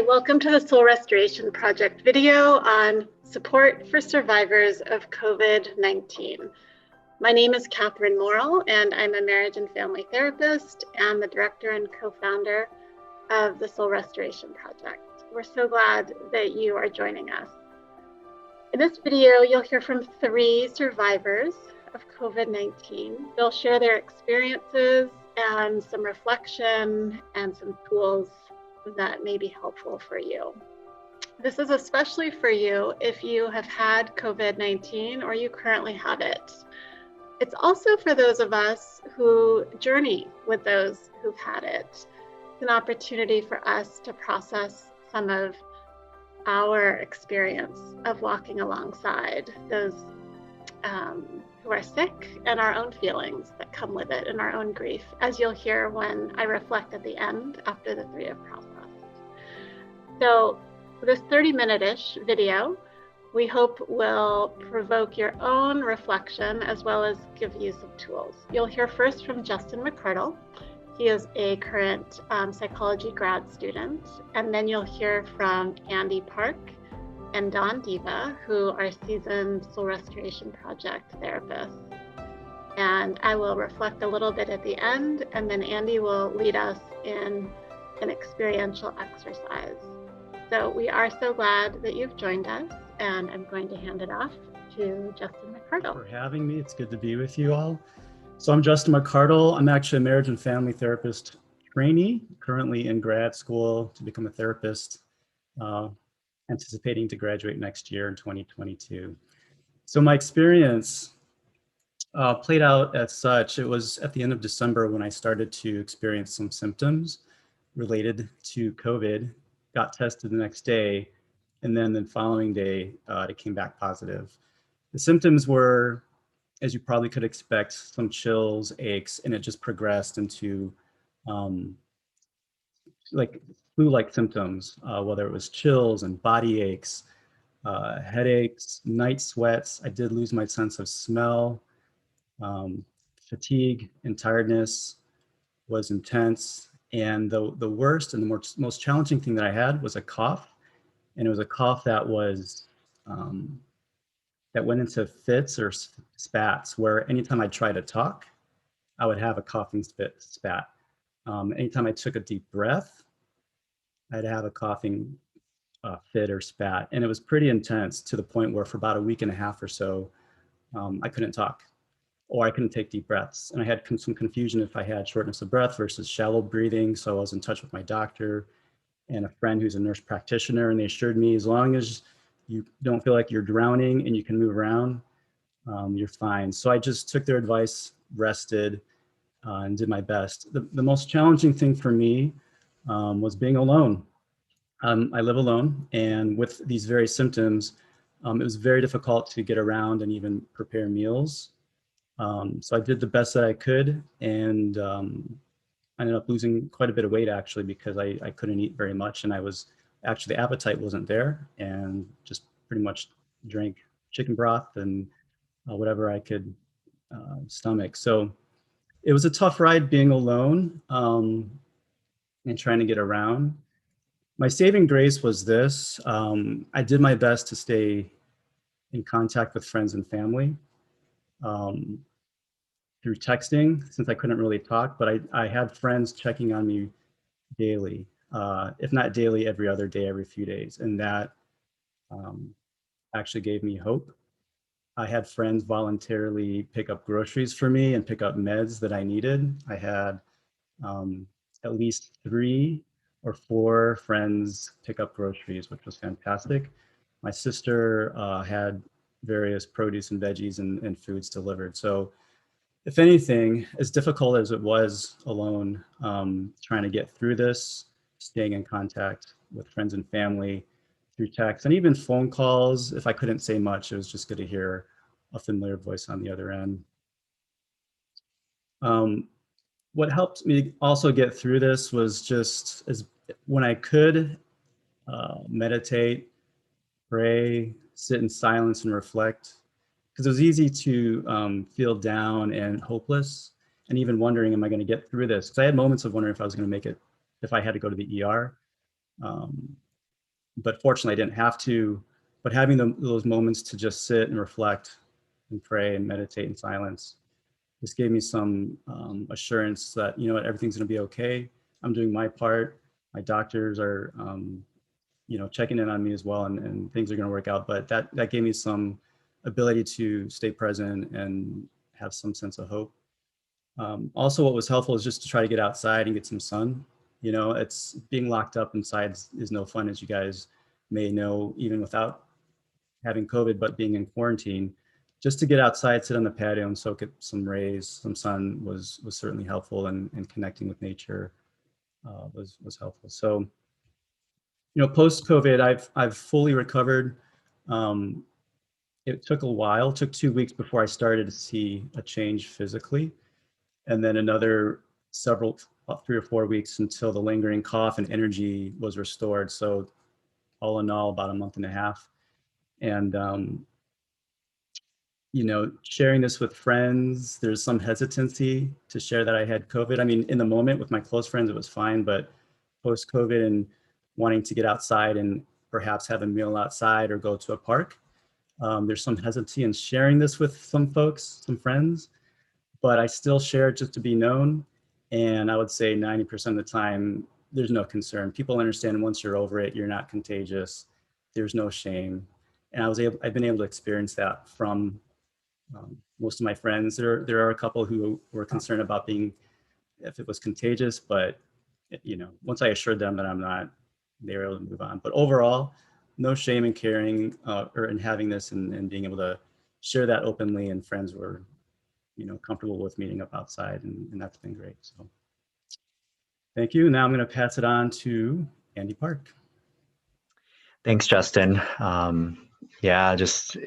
Hi, welcome to the Soul Restoration Project video on support for survivors of COVID-19. My name is Catherine Morrill, and I'm a marriage and family therapist and the director and co-founder of the Soul Restoration Project. We're so glad that you are joining us. In this video, you'll hear from 3 survivors of COVID-19. They'll share their experiences and some reflection and some tools that may be helpful for you. This is especially for you if you have had COVID-19 or you currently have it. It's also for those of us who journey with those who've had it. It's an opportunity for us to process some of our experience of walking alongside those who are sick and our own feelings that come with it and our own grief, as you'll hear when I reflect at the end after the 3 have processed. So this 30-minute-ish video, we hope will provoke your own reflection as well as give you some tools. You'll hear first from Justin McArdle. He is a current psychology grad student. And then you'll hear from Andy Park and Diva, who are seasoned Soul Restoration Project therapists. And I will reflect a little bit at the end, and then Andy will lead us in an experiential exercise. So we are so glad that you've joined us, and I'm going to hand it off to Justin McArdle. For having me. It's good to be with you all. So I'm Justin McArdle. I'm actually a marriage and family therapist trainee, currently in grad school to become a therapist, anticipating to graduate next year in 2022. So my experience played out as such. It was at the end of December when I started to experience some symptoms related to COVID. Got tested the next day, and then the following day, it came back positive. The symptoms were, as you probably could expect, some chills, aches, and it just progressed into like flu-like symptoms, whether it was chills and body aches, headaches, night sweats. I did lose my sense of smell. Fatigue and tiredness was intense. And the worst and the most challenging thing that I had was a cough. And it was a cough that was, that went into fits or spats, where anytime I tried to talk, I would have a coughing spat. Anytime I took a deep breath, I'd have a coughing fit or spat. And it was pretty intense, to the point where for about a week and a half or so, I couldn't talk, or I couldn't take deep breaths. And I had some confusion if I had shortness of breath versus shallow breathing. So I was in touch with my doctor and a friend who's a nurse practitioner, and they assured me as long as you don't feel like you're drowning and you can move around, you're fine. So I just took their advice, rested, and did my best. The most challenging thing for me was being alone. I live alone, and with these very symptoms, it was very difficult to get around and even prepare meals. So I did the best that I could, and I ended up losing quite a bit of weight, actually, because I couldn't eat very much, and the appetite wasn't there, and just pretty much drank chicken broth and whatever I could stomach. So it was a tough ride being alone and trying to get around. My saving grace was this. I did my best to stay in contact with friends and family. Through texting, since I couldn't really talk, but I had friends checking on me daily, if not daily, every other day, every few days. And that actually gave me hope. I had friends voluntarily pick up groceries for me and pick up meds that I needed. I had at least 3 or 4 friends pick up groceries, which was fantastic. My sister had various produce and veggies and foods delivered. So if anything, as difficult as it was alone, trying to get through this, staying in contact with friends and family through text and even phone calls, if I couldn't say much, it was just good to hear a familiar voice on the other end. What helped me also get through this was just when I could meditate, pray, sit in silence and reflect. Because it was easy to feel down and hopeless, and even wondering, am I going to get through this? Because I had moments of wondering if I was going to make it, if I had to go to the ER. but fortunately I didn't have to. But having those moments to just sit and reflect and pray and meditate in silence, this gave me some assurance that, you know what, everything's going to be okay. I'm doing my part. My doctors are, you know, checking in on me as well, and things are going to work out. But that gave me some ability to stay present and have some sense of hope. Also, what was helpful is just to try to get outside and get some sun. You know, it's being locked up inside is no fun, as you guys may know, even without having COVID, but being in quarantine. Just to get outside, sit on the patio and soak up some rays, some sun was certainly helpful, and connecting with nature was helpful. So, you know, post COVID, I've fully recovered. Um, it took a while, it took 2 weeks before I started to see a change physically, and then another several, 3 or 4 weeks until the lingering cough and energy was restored. So all in all, about a month and a half. And you know, sharing this with friends, there's some hesitancy to share that I had COVID. I mean, in the moment with my close friends, it was fine, but post COVID and wanting to get outside and perhaps have a meal outside or go to a park, there's some hesitancy in sharing this with some folks, some friends, but I still share it just to be known. And I would say 90% of the time, there's no concern. People understand once you're over it, you're not contagious. There's no shame. And I've been able to experience that from most of my friends. There are a couple who were concerned about being, if it was contagious, but you know, once I assured them that I'm not, they were able to move on. But overall, no shame in caring or in having this, and being able to share that openly, and friends were, you know, comfortable with meeting up outside, and that's been great. So thank you. Now I'm going to pass it on to Andy Park. Thanks, Justin. Yeah, just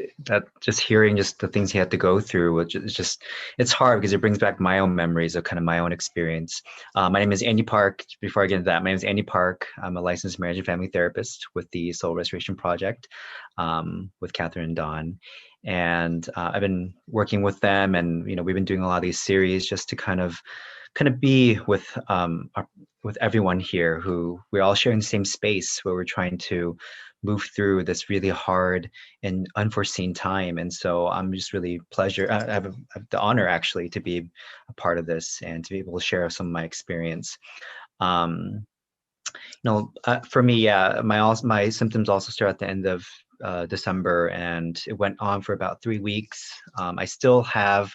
hearing just the things he had to go through, which is just, it's hard because it brings back my own memories of kind of my own experience. My name is Andy Park. Before I get into that, my name is Andy Park. I'm a licensed marriage and family therapist with the Soul Restoration Project with Catherine and Dawn. And I've been working with them, and you know, we've been doing a lot of these series just to kind of be with everyone here, who we're all sharing the same space, where we're trying to move through this really hard and unforeseen time. And so I'm just really I have the honor actually to be a part of this and to be able to share some of my experience. You know, for me, yeah, my symptoms also start at the end of December, and it went on for about 3 weeks. I still have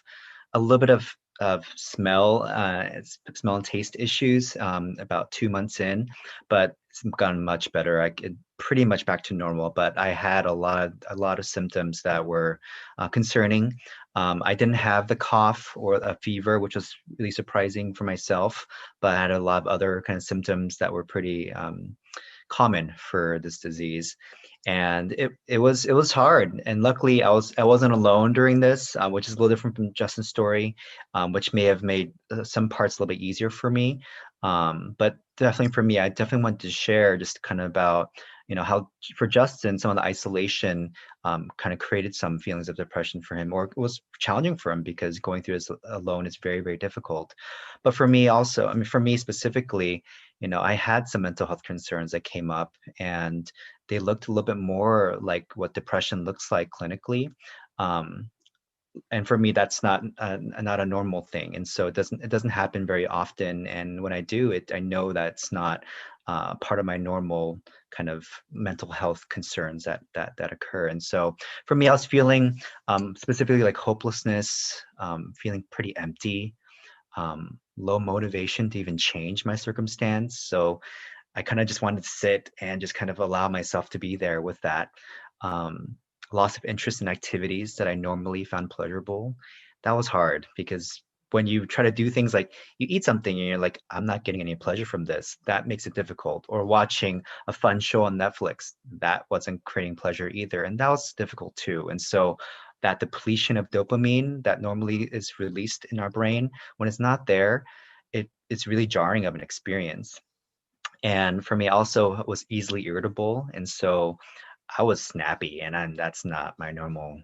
a little bit of smell and taste issues about 2 months in, but it's gotten much better. I get pretty much back to normal, but I had a lot of symptoms that were concerning. I didn't have the cough or a fever, which was really surprising for myself, but I had a lot of other kind of symptoms that were pretty common for this disease. And it was hard, and luckily I wasn't alone during this, which is a little different from Justin's story, which may have made some parts a little bit easier for me, but definitely for me, I definitely wanted to share just kind of about, you know, how for Justin some of the isolation kind of created some feelings of depression for him, or it was challenging for him because going through this alone is very, very difficult. But for me also, I mean, for me specifically, you know, I had some mental health concerns that came up, and they looked a little bit more like what depression looks like clinically. And for me, that's not a normal thing. And so it doesn't happen very often. And when I do it, I know that's not part of my normal kind of mental health concerns that occur. And so for me, I was feeling specifically like hopelessness, feeling pretty empty, low motivation to even change my circumstance. So I kind of just wanted to sit and just kind of allow myself to be there with that. Loss of interest in activities that I normally found pleasurable. That was hard because when you try to do things like you eat something and you're like, I'm not getting any pleasure from this, that makes it difficult. Or watching a fun show on Netflix, that wasn't creating pleasure either. And that was difficult too. And so that depletion of dopamine that normally is released in our brain, when it's not there, it's really jarring of an experience. And for me, I also was easily irritable, and so I was snappy, and that's not my normal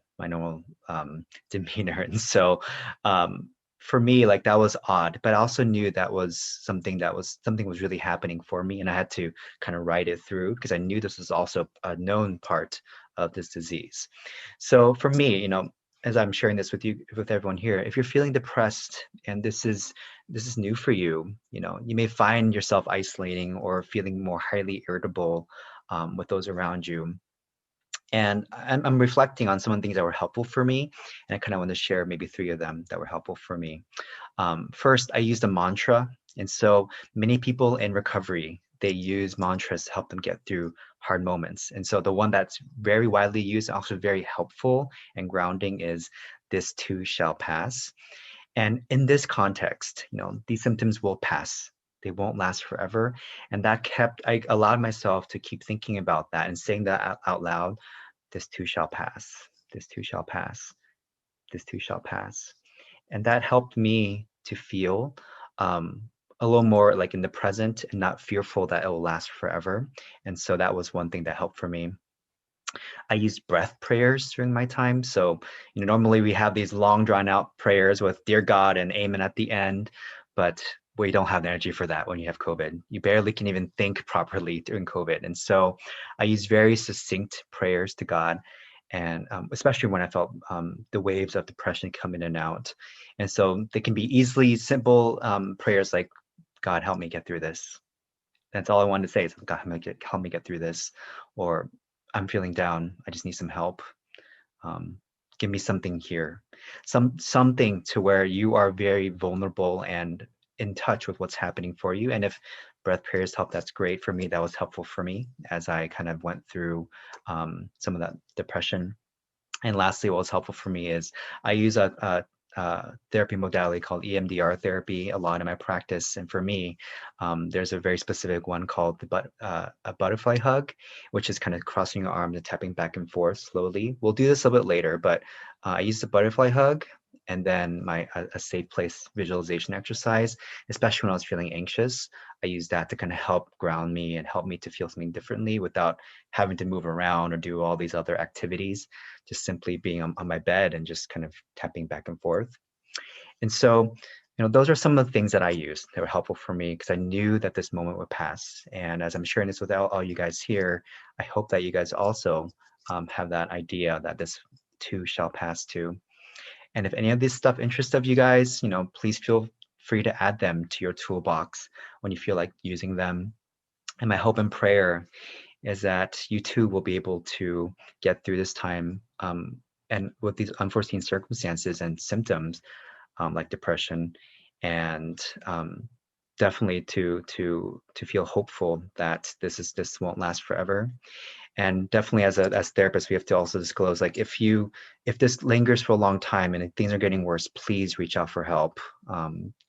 demeanor. And so for me, like that was odd, but I also knew that was something was really happening for me, and I had to kind of ride it through because I knew this was also a known part of this disease. So for me, as I'm sharing this with everyone here, if you're feeling depressed and this is new for you, you may find yourself isolating or feeling more highly irritable with those around you. And I'm reflecting on some of the things that were helpful for me, and I kind of want to share maybe 3 of them that were helpful for me. First, I used a mantra, and so many people in recovery, they use mantras to help them get through hard moments. And so the one that's very widely used, also very helpful and grounding, is "This too shall pass." And in this context, these symptoms will pass. They won't last forever. And that I allowed myself to keep thinking about that and saying that out loud. This too shall pass. This too shall pass. This too shall pass. And that helped me to feel a little more like in the present and not fearful that it will last forever. And so that was one thing that helped for me. I used breath prayers during my time. So, normally we have these long drawn out prayers with "Dear God" and "Amen" at the end, but we don't have the energy for that when you have COVID. You barely can even think properly during COVID. And so I used very succinct prayers to God, and especially when I felt the waves of depression come in and out. And so they can be easily simple prayers like, "God, help me get through this." That's all I wanted to say is, "God, help me get through this," or "I'm feeling down. I just need some help. Give me something here." Something to where you are very vulnerable and in touch with what's happening for you. And if breath prayers help, that's great. For me, that was helpful for me as I kind of went through some of that depression. And lastly, what was helpful for me is I use a therapy modality called EMDR therapy a lot in my practice. And for me, there's a very specific one called a butterfly hug, which is kind of crossing your arms and tapping back and forth slowly. We'll do this a little bit later, but I use the butterfly hug and then a safe place visualization exercise, especially when I was feeling anxious. I use that to kind of help ground me and help me to feel something differently without having to move around or do all these other activities, just simply being on my bed and just kind of tapping back and forth. And so, those are some of the things that I used that were helpful for me because I knew that this moment would pass. And as I'm sharing this with all you guys here, I hope that you guys also have that idea that this too shall pass too. And if any of this stuff interests of you guys, please feel free to add them to your toolbox when you feel like using them. And my hope and prayer is that you too will be able to get through this time and with these unforeseen circumstances and symptoms like depression, and definitely to feel hopeful that this won't last forever. And definitely as therapists, we have to also disclose, like, if this lingers for a long time and things are getting worse, please reach out for help.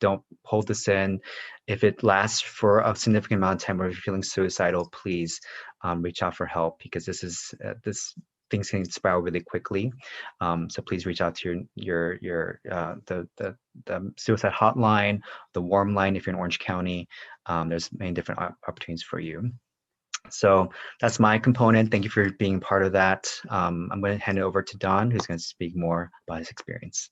Don't hold this in. If it lasts for a significant amount of time or if you're feeling suicidal, please reach out for help, because this things can spiral really quickly. So please reach out to the suicide hotline, the warm line if you're in Orange County. There's many different opportunities for you. So that's my component. Thank you for being part of that. I'm going to hand it over to Don, who's going to speak more about his experience.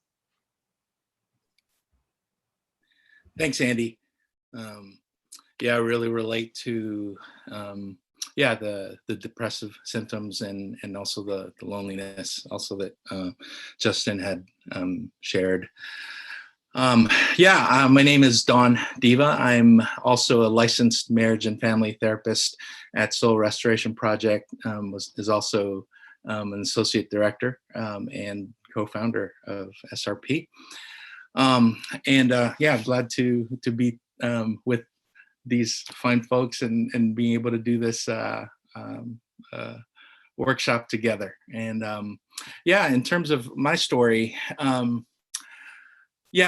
Thanks, Andy. Yeah, I really relate to the depressive symptoms and also the loneliness also that Justin had shared. My name is Don Diva. I'm also a licensed marriage and family therapist at Soul Restoration Project. Is also an associate director and co-founder of SRP. Glad to be with these fine folks and being able to do this workshop together. And in terms of my story,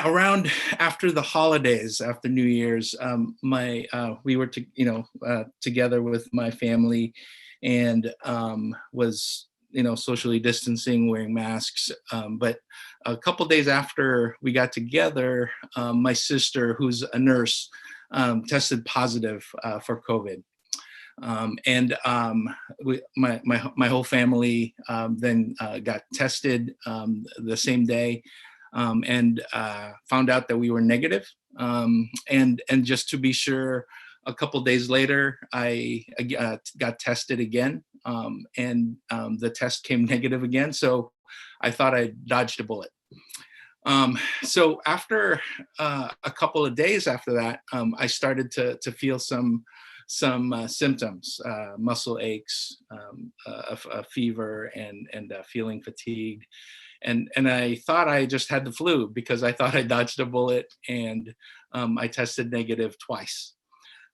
around after the holidays, after New Year's, we were together with my family, and was socially distancing, wearing masks. But a couple days after we got together, my sister, who's a nurse, tested positive for COVID. My whole family then got tested the same day. and found out that we were negative. And just to be sure, a couple days later, I got tested again, and the test came negative again. So I thought I dodged a bullet. So after a couple of days after that, I started to feel some symptoms, muscle aches, a fever, and feeling fatigued. And I thought I just had the flu because I thought I dodged a bullet, and I tested negative twice.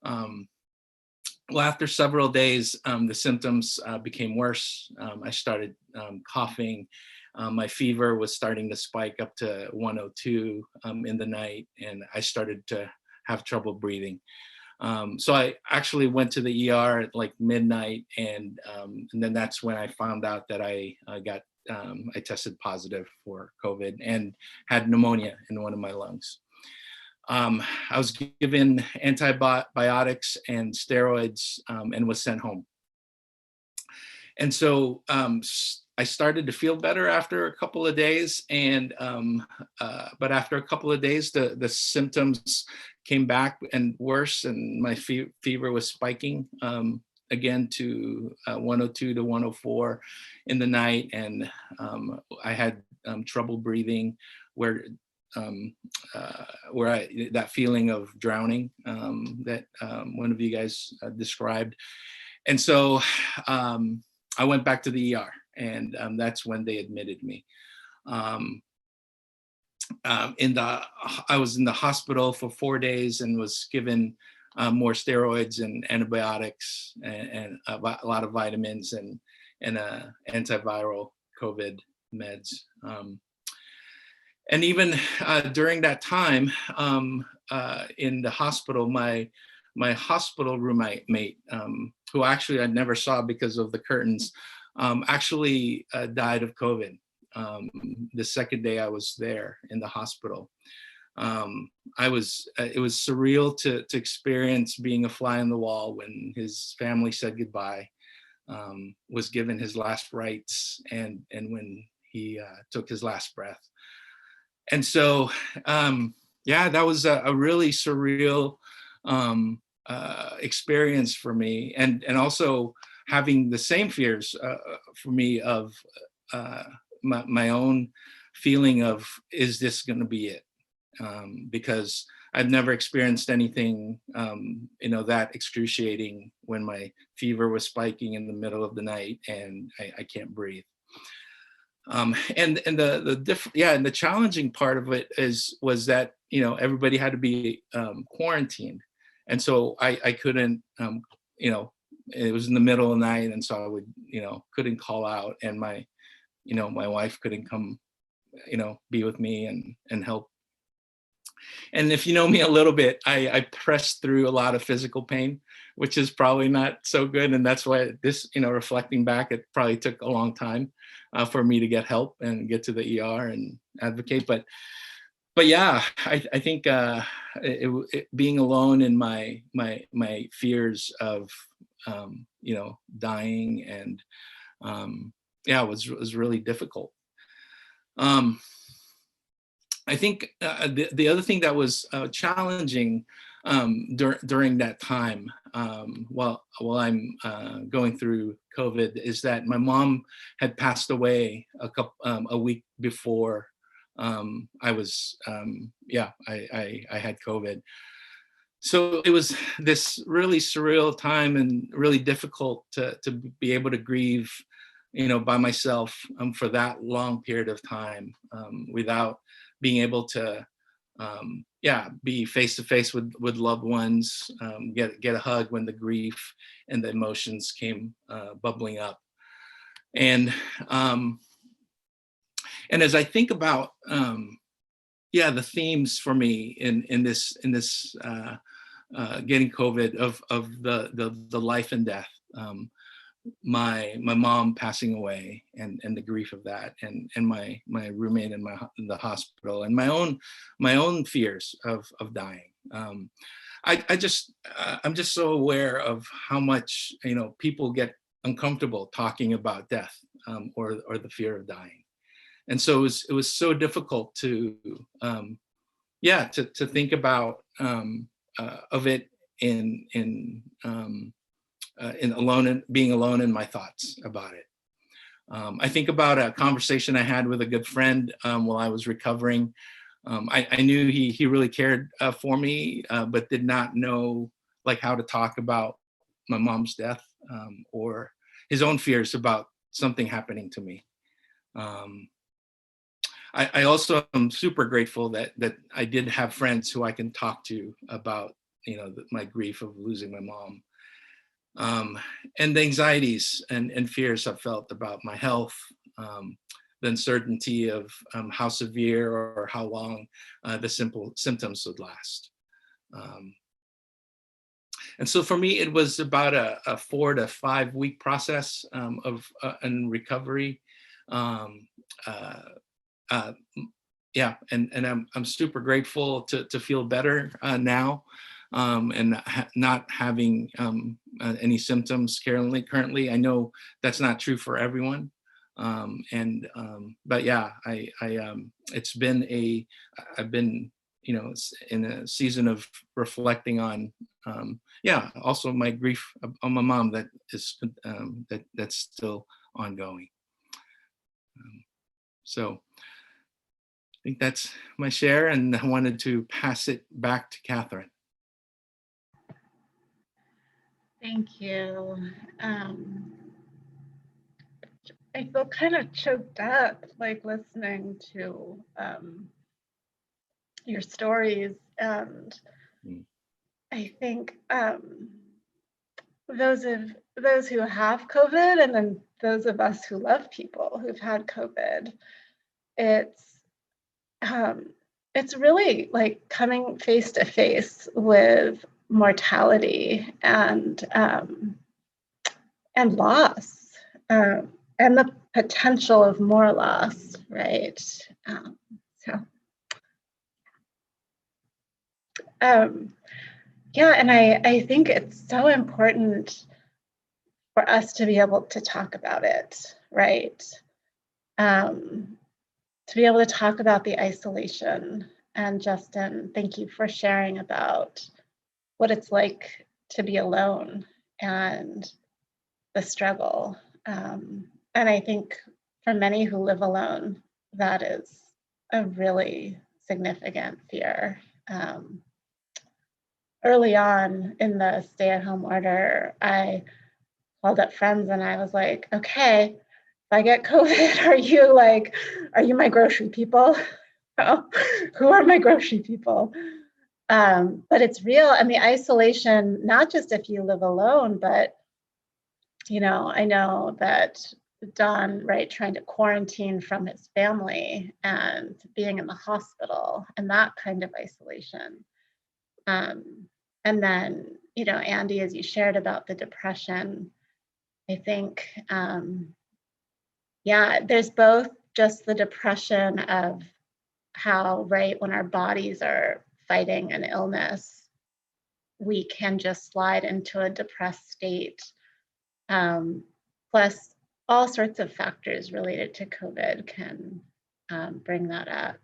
Well, after several days, the symptoms became worse. I started coughing. My fever was starting to spike up to 102 in the night, and I started to have trouble breathing. So I actually went to the ER at like midnight, and then that's when I found out that I tested positive for COVID and had pneumonia in one of my lungs. I was given antibiotics and steroids, and was sent home. And so I started to feel better after a couple of days, and but after a couple of days, the symptoms came back and worse, and my fever was spiking again to 102 to 104 in the night, and I had trouble breathing, where that feeling of drowning that one of you guys described. And so I went back to the ER, and that's when they admitted me. I was in the hospital for 4 days and was given more steroids and antibiotics and a lot of vitamins and antiviral COVID meds. And even during that time in the hospital, my hospital roommate, who actually I never saw because of the curtains, actually died of COVID the second day I was there in the hospital. It was surreal to experience being a fly on the wall when his family said goodbye, was given his last rites, and when he took his last breath. And so, yeah, that was a really surreal experience for me, and also having the same fears for me of my own feeling of, is this going to be it? Because I've never experienced anything, that excruciating when my fever was spiking in the middle of the night and I can't breathe. And the challenging part of it was that everybody had to be quarantined, and so I couldn't it was in the middle of the night, and so I would couldn't call out, and my wife couldn't come be with me and help. And if you know me a little bit, I pressed through a lot of physical pain, which is probably not so good. And that's why this, reflecting back, it probably took a long time for me to get help and get to the ER and advocate. But yeah, I think being alone in my fears of, dying and was really difficult. I think the other thing that was challenging during that time, while I'm going through COVID, is that my mom had passed away a week before I was I had COVID. So it was this really surreal time and really difficult to be able to grieve, by myself for that long period of time without being able to be face to face with loved ones, get a hug when the grief and the emotions came bubbling up. And as I think about the themes for me in this getting COVID of the life and death, my mom passing away and the grief of that, and my roommate in the hospital, and my own fears of dying. I'm just so aware of how much people get uncomfortable talking about death or the fear of dying. And so it was so difficult to, to think about of it in alone and being alone in my thoughts about it. I think about a conversation I had with a good friend while I was recovering. I knew he really cared for me, but did not know like how to talk about my mom's death or his own fears about something happening to me. I also am super grateful that I did have friends who I can talk to about, my grief of losing my mom. And the anxieties and fears I felt about my health, the uncertainty of how severe or how long the symptoms would last. And so for me, it was about a 4 to 5 week process of in recovery. And I'm super grateful to feel better now. And not having any symptoms currently. I know that's not true for everyone. But yeah, it's been I've been, in a season of reflecting on, also my grief on my mom that is, that's still ongoing. So I think that's my share, and I wanted to pass it back to Catherine. Thank you. I feel kind of choked up, like listening to your stories, and I think those who have COVID, and then those of us who love people who've had COVID, it's really like coming face to face with mortality and loss, and the potential of more loss, right? And I think it's so important for us to be able to talk about it, right? To be able to talk about the isolation. And Justin, thank you for sharing about what it's like to be alone and the struggle. And I think for many who live alone, that is a really significant fear. Early on in the stay-at-home order, I called up friends and I was like, okay, if I get COVID, are you my grocery people? Who are my grocery people? But it's real. And the isolation, not just if you live alone, but, I know that Don, right, trying to quarantine from his family and being in the hospital and that kind of isolation. And then, Andy, as you shared about the depression, I think, there's both just the depression of how, right, when our bodies are fighting an illness, we can just slide into a depressed state. Plus, all sorts of factors related to COVID can bring that up.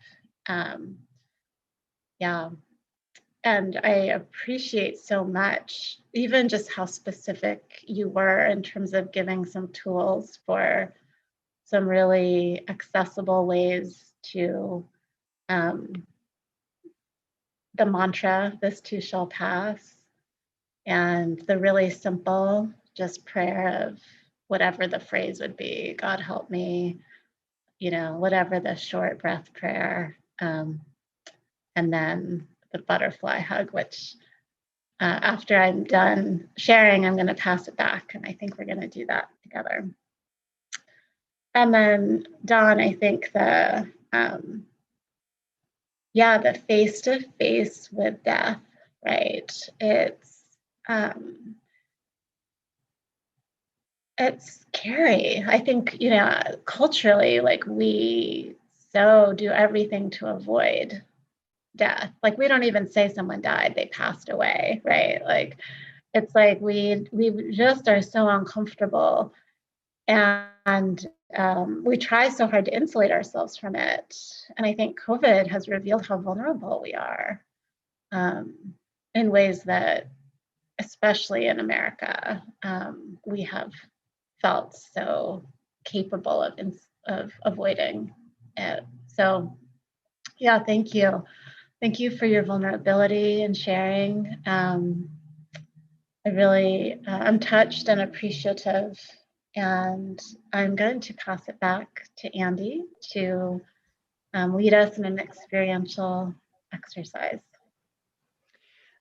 And I appreciate so much, even just how specific you were in terms of giving some tools for some really accessible ways to the mantra, this too shall pass, and the really simple just prayer of whatever the phrase would be, God help me, whatever the short breath prayer, and then the butterfly hug, which after I'm done sharing, I'm going to pass it back, and I think we're going to do that together. And then Don, I think the face-to-face with death, right? It's scary. I think, culturally, like we so do everything to avoid death. Like we don't even say someone died, they passed away, right? Like it's like we just are so uncomfortable. And we try so hard to insulate ourselves from it. And I think COVID has revealed how vulnerable we are in ways that, especially in America, we have felt so capable of avoiding it. So yeah, thank you. Thank you for your vulnerability and sharing. I really, I'm touched and appreciative, and I'm going to pass it back to Andy to lead us in an experiential exercise.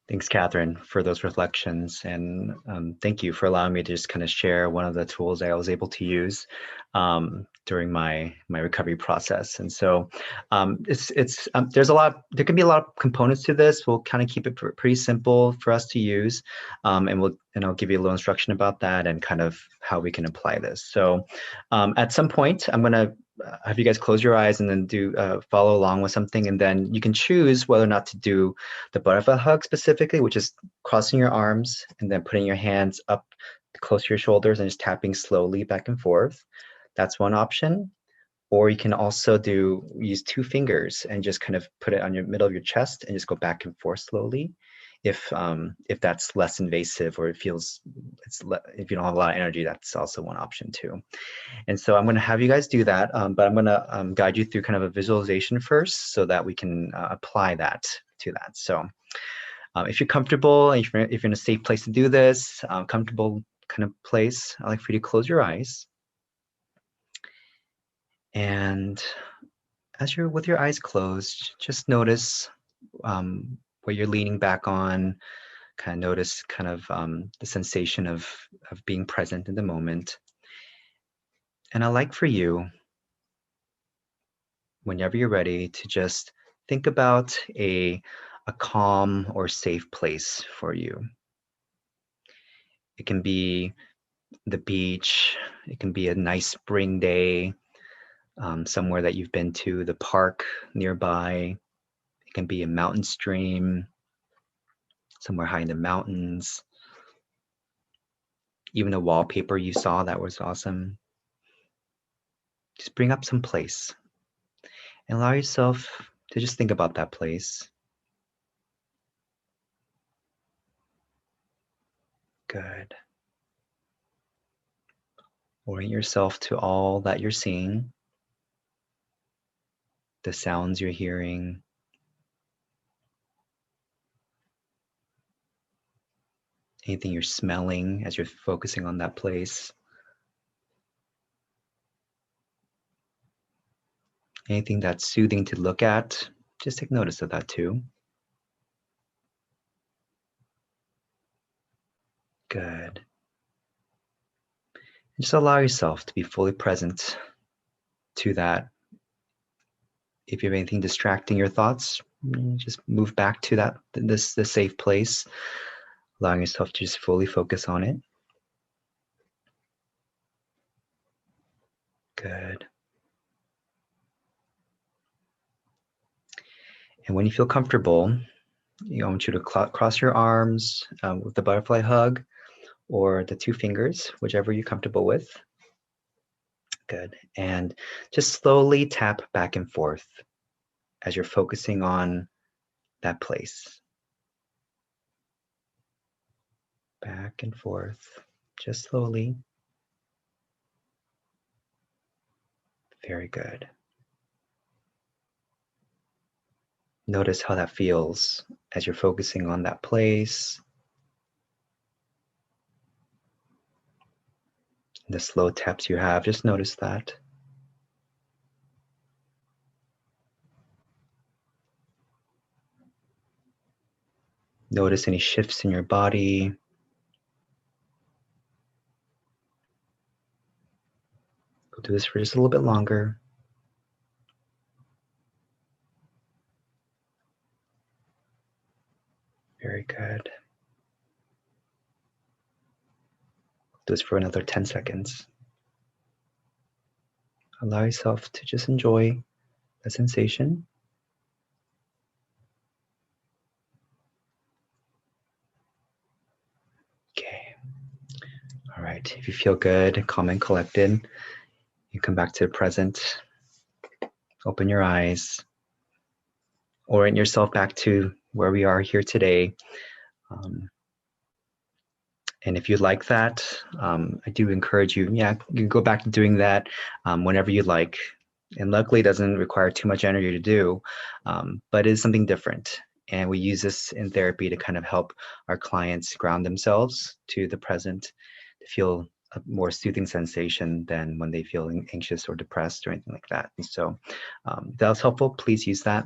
Thanks, Catherine, for those reflections. And thank you for allowing me to just kind of share one of the tools I was able to use during my recovery process. And so there's a lot, there can be a lot of components to this. We'll kind of keep it pretty simple for us to use. And I'll give you a little instruction about that and kind of how we can apply this. So at some point, I'm going to have you guys close your eyes and then do follow along with something, and then you can choose whether or not to do the butterfly hug specifically, which is crossing your arms and then putting your hands up close to your shoulders and just tapping slowly back and forth. That's one option. Or you can also use 2 fingers and just kind of put it on your middle of your chest and just go back and forth slowly. If that's less invasive, or if you don't have a lot of energy, that's also one option too. And so I'm going to have you guys do that, but I'm going to guide you through kind of a visualization first so that we can apply that to that. So if you're comfortable, if you're in a safe place to do this, comfortable kind of place, I'd like for you to close your eyes. And as you're with your eyes closed, just notice where you're leaning back on. Kind of notice kind of the sensation of being present in the moment. And I'd like for you, whenever you're ready, to just think about a calm or safe place for you. It can be the beach, it can be a nice spring day, somewhere that you've been to, the park nearby. It can be a mountain stream, somewhere high in the mountains. Even a wallpaper you saw that was awesome. Just bring up some place and allow yourself to just think about that place. Good. Orient yourself to all that you're seeing, the sounds you're hearing, anything you're smelling as you're focusing on that place. Anything that's soothing to look at, just take notice of that too. Good. And just allow yourself to be fully present to that. If you have anything distracting your thoughts, just move back to this safe place, allowing yourself to just fully focus on it. Good. And when you feel comfortable, I want you to cross your arms with the butterfly hug or the 2 fingers, whichever you're comfortable with. Good. And just slowly tap back and forth as you're focusing on that place. Back and forth, just slowly. Very good. Notice how that feels as you're focusing on that place. The slow taps you have, just notice that. Notice any shifts in your body. We'll do this for just a little bit longer. Very good. Do this for another 10 seconds. Allow yourself to just enjoy the sensation. Okay. All right. If you feel good, calm and collected, You come back to the present. Open your eyes. Orient yourself back to where we are here today. And if you'd like that, I do encourage you, you can go back to doing that whenever you like. And luckily, it doesn't require too much energy to do, but it is something different. And we use this in therapy to kind of help our clients ground themselves to the present, to feel a more soothing sensation than when they feel anxious or depressed or anything like that. And so if that was helpful, please use that.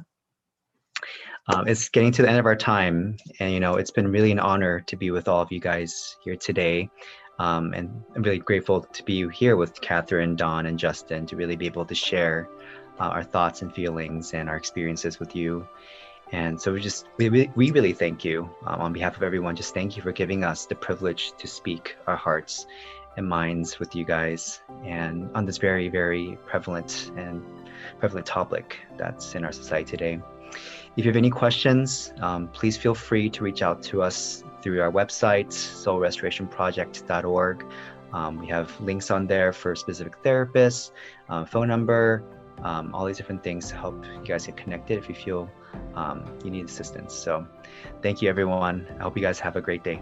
It's getting to the end of our time, and it's been really an honor to be with all of you guys here today. And I'm really grateful to be here with Catherine, Dawn, and Justin to really be able to share our thoughts and feelings and our experiences with you. And so we really thank you on behalf of everyone. Just thank you for giving us the privilege to speak our hearts and minds with you guys, and on this very, very prevalent topic that's in our society today. If you have any questions, please feel free to reach out to us through our website, soulrestorationproject.org. We have links on there for specific therapists, phone number, all these different things to help you guys get connected if you feel you need assistance. So thank you, everyone. I hope you guys have a great day.